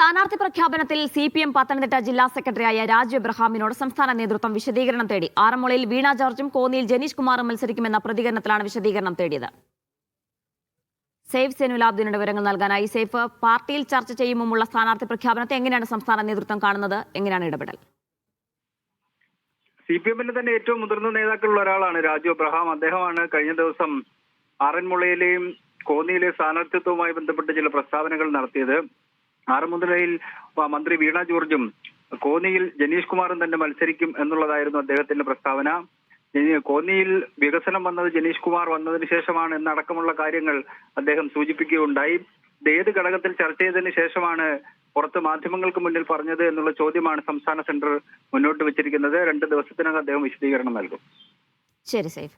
സ്ഥാനാർത്ഥി പ്രഖ്യാപനത്തിൽ CPM പത്തനംതിട്ട ജില്ലാ സെക്രട്ടറിയായ രാജു എബ്രഹാമിനോട് സംസ്ഥാന നേതൃത്വം വിശദീകരണം തേടി. ആറന്മുളയിൽ വീണ ജോർജും കോന്നിയിൽ ജനീഷ് കുമാറും മത്സരിക്കുമെന്ന പ്രതികരണത്തിലാണ് വിശദീകരണം തേടിയത്. സേഫ് സൈനുലാബ്ദീനുടെ വിവരങ്ങൾ നൽകാനായി. സേഫ്, പാർട്ടിയിൽ ചർച്ച ചെയ്യുമുള്ള സ്ഥാനാർത്ഥി പ്രഖ്യാപനത്തെ എങ്ങനെയാണ് സംസ്ഥാന നേതൃത്വം കാണുന്നത്? എങ്ങനെയാണ് ഇടപെടൽ? CPMന്റെ തന്നെ ഏറ്റവും മുതിർന്ന നേതാക്കളുള്ള ഒരാളാണ് രാജു എബ്രഹാം. അദ്ദേഹമാണ് കഴിഞ്ഞ ദിവസം ആറന്മുളയിലെയും കോന്നിയിലെ സ്ഥാനാർത്ഥിത്വവുമായി ബന്ധപ്പെട്ട് ചില പ്രസ്താവനകൾ നടത്തിയത്. ആറന്മുളയിൽ മന്ത്രി വീണ ജോർജും കോന്നിയിൽ ജനീഷ് കുമാറും തന്നെ മത്സരിക്കും എന്നുള്ളതായിരുന്നു അദ്ദേഹത്തിന്റെ പ്രസ്താവന. കോന്നിയിൽ വികസനം വന്നത് ജനീഷ് കുമാർ വന്നതിന് ശേഷമാണ് എന്നടക്കമുള്ള കാര്യങ്ങൾ അദ്ദേഹം സൂചിപ്പിക്കുകയുണ്ടായി. ഇത് ഏത് ഘടകത്തിൽ ചർച്ച ചെയ്തതിന് ശേഷമാണ് പുറത്ത് മാധ്യമങ്ങൾക്ക് മുന്നിൽ പറഞ്ഞത് എന്നുള്ള ചോദ്യമാണ് സംസ്ഥാന സെന്റർ മുന്നോട്ട് വെച്ചിരിക്കുന്നത്. 2 ദിവസത്തിനകം അദ്ദേഹം വിശദീകരണം നൽകും. ശരി സൈഫ്.